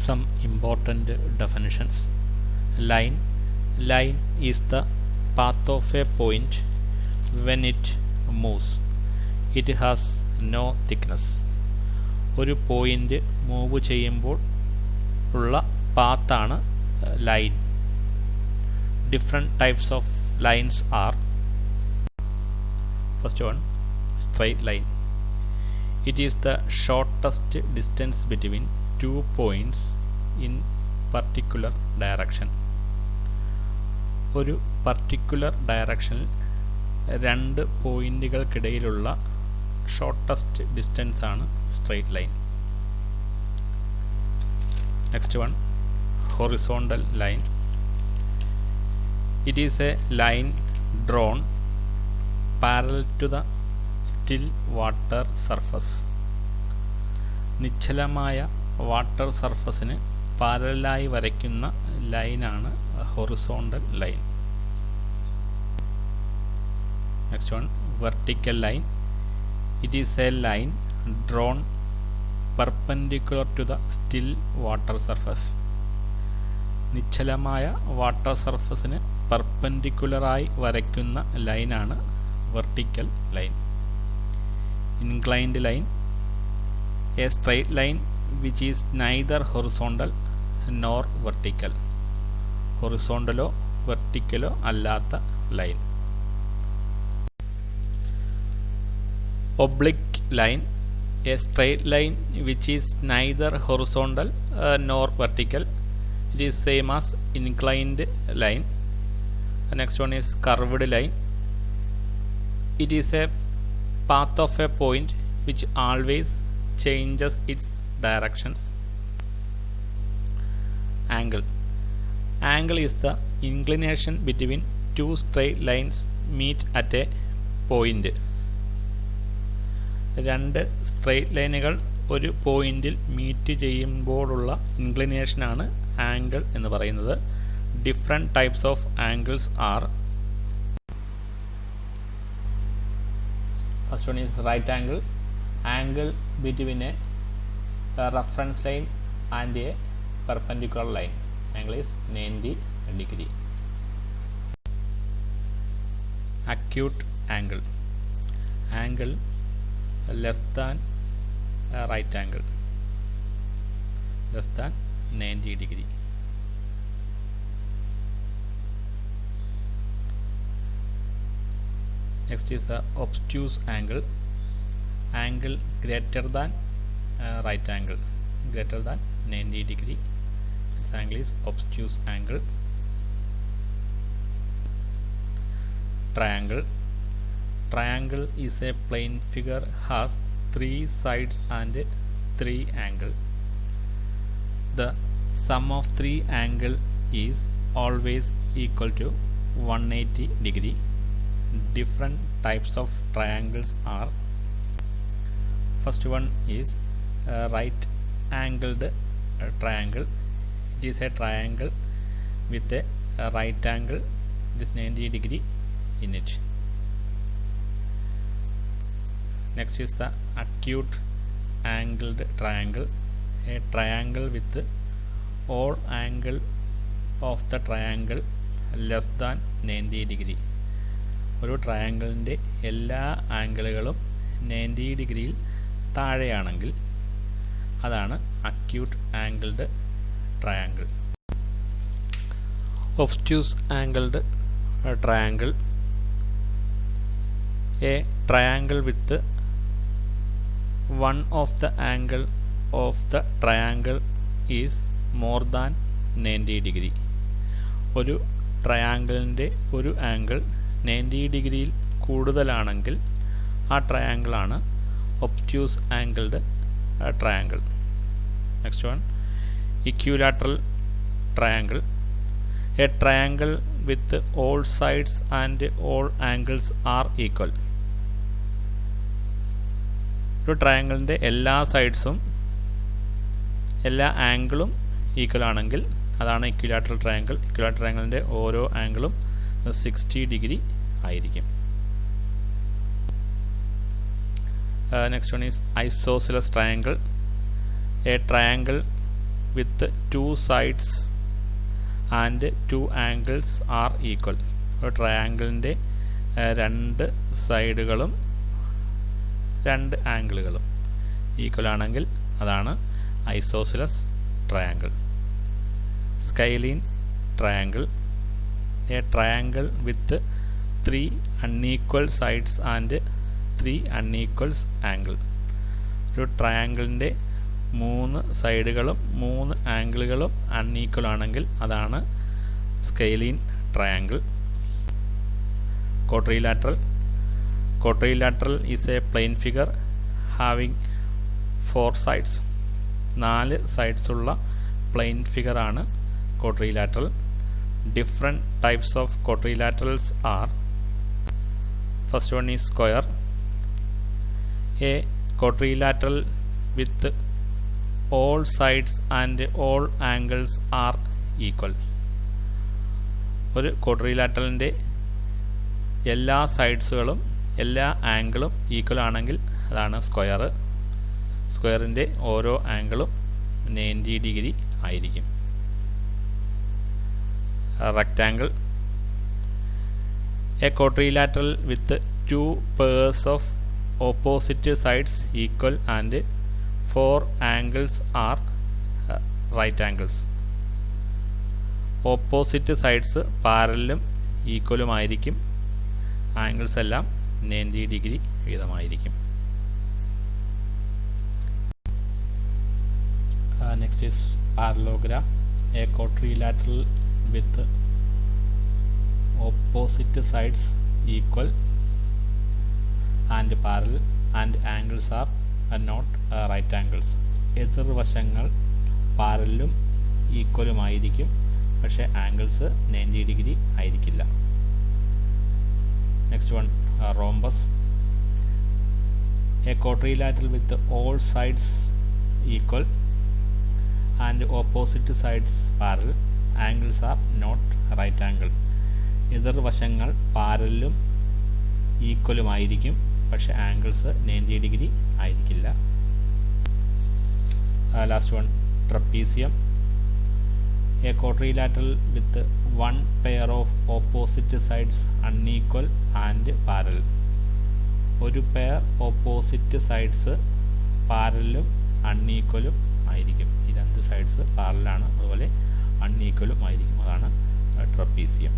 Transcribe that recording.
Some important definitions. Line is the path of a point when it moves. It has no thickness. ഒരു point move ചെയ്യുമ്പോൾ ഉള്ള പാത്താണ് line. Different types of lines are: first one, straight line. It is the shortest distance between two points in particular direction. ഒരു particular directionൽ രണ്ട് പോയിന്റുകൾക്കിടയിലുള്ള shortest distance ആണ് straight line. Next one, horizontal line. It is a line drawn parallel to the still water surface. നിശ്ചലമായ water സർഫസിന് പാരലായി വരയ്ക്കുന്ന ലൈനാണ് horizontal line. Next one, vertical line. It is a line drawn perpendicular to the still water surface. നിശ്ചലമായ water സർഫസിന് പെർപെൻഡിക്കുലറായി വരയ്ക്കുന്ന ലൈനാണ് vertical line. Inclined line. A straight line which is neither horizontal nor vertical. ഹൊറിസോണ്ടലോ വെർട്ടിക്കലോ അല്ലാത്ത line. Oblique line. A straight line which is neither horizontal nor vertical. It is same as inclined line. The next one is curved line. It is a path of a point which always changes its directions. Angle is the inclination between two straight lines meet at a point. രണ്ട് straight ലൈനുകൾ ഒരു പോയിന്റിൽ meet ചെയ്യുമ്പോഴുള്ള ഇൻക്ലിനേഷനാണ് angle എന്ന് പറയുന്നത്. Different types of angles are: first one is right angle. Angle between a reference line and a perpendicular line. Angle is 90 degree. Acute angle. Angle less than right angle. Less than 90 degree. Next is the obtuse angle. Angle greater than right angle, greater than 90 degree. This angle is obtuse angle. Triangle. Triangle is a plane figure, has three sides and three angles. The sum of three angles is always equal to 180 degree. Different types of triangles are: first one is right angled triangle. It is a triangle with a right angle, this 90 degree in it. Next is the acute angled triangle. A triangle with all angle of the triangle less than 90 degree. ഒരു ട്രയാങ്കിളിൻ്റെ എല്ലാ ആംഗിളുകളും 90 ഡിഗ്രിയിൽ താഴെയാണെങ്കിൽ അതാണ് acute angled triangle. Obtuse angled triangle. A triangle with one of the angle of the triangle is more than 90 degree. ഒരു ട്രയാങ്കിളിൻ്റെ ഒരു angle 90 ഡിഗ്രിയിൽ കൂടുതലാണെങ്കിൽ ആ ട്രയാങ്കിളാണ് obtuse angled triangle. Next one, equilateral triangle. A triangle with all sides and all angles are equal. ഒരു ട്രയാങ്കിളിൻ്റെ എല്ലാ സൈഡ്സും എല്ലാ ആംഗിളും equal ആണെങ്കിൽ അതാണ് ഇക്വിലാറ്ററൽ ട്രയാങ്കിൾ. ഇക്വിലാറ്ററൽ ട്രയാങ്കിളിൻ്റെ ഓരോ ആംഗിളും 60 ഡിഗ്രി ആയിരിക്കും. Next one is isosceles triangle. A triangle with 2 sides and 2 angles are equal. ഒരു ട്രയാങ്കിളിൻ്റെ രണ്ട് സൈഡുകളും രണ്ട് ആംഗിളുകളും ഈക്വൽ ആണെങ്കിൽ അതാണ് isosceles triangle. Scalene triangle, a triangle with 3 unequal sides and 3 unequal angle. ഒരു ട്രയാങ്കിളിൻ്റെ 3 സൈഡുകളും 3 ആംഗിളുകളും അൺഈക്വൽ ആണെങ്കിൽ അതാണ് scalene triangle. Quadrilateral. Quadrilateral is a plane figure having 4 sides. 4 sides ഉള്ള plane figure ആണ് quadrilateral. Different types of quadrilaterals are: first one is square. A quadrilateral with all sides and all angles are equal. ഒരു quadrilateralൻ്റെ എല്ലാ സൈഡ്സുകളും എല്ലാ ആംഗിളും equal ആണെങ്കിൽ അതാണ് square. സ്ക്വയറിൻ്റെ ഓരോ ആംഗിളും 90 ഡിഗ്രി ആയിരിക്കും. Rectangle, A quadrilateral with 2 pairs of opposite sides equal and 4 angles are right angles. Opposite sides പാരലും ഈക്വലുമായിരിക്കും, ആംഗിൾസ് എല്ലാം 90 ഡിഗ്രി വീതമായിരിക്കും. Next is parallelogram. A quadrilateral with opposite sides equal and parallel and angles are not right angles. എതിർവശങ്ങൾ പാരലും ഈക്വലുമായിരിക്കും, പക്ഷേ angles 90 degree ആയിരിക്കില്ല. Next one, rhombus. A quadrilateral with all sides equal and opposite sides parallel, angles are not right angle. എതിർവശങ്ങൾ പാരലും ഈക്വലുമായിരിക്കും, പക്ഷേ angles 90 degree ആയിരിക്കില്ല. Last one, trapezium. A quadrilateral with 1 pair of opposite sides unequal and parallel. ഒരു pair opposite sides പാരലും അൺഈക്വലും ആയിരിക്കും. ഈ രണ്ട് sides പാരലാണ്, അതുപോലെ അൺഈക്വലും ആയിരിക്കും. അതാണ് trapezium.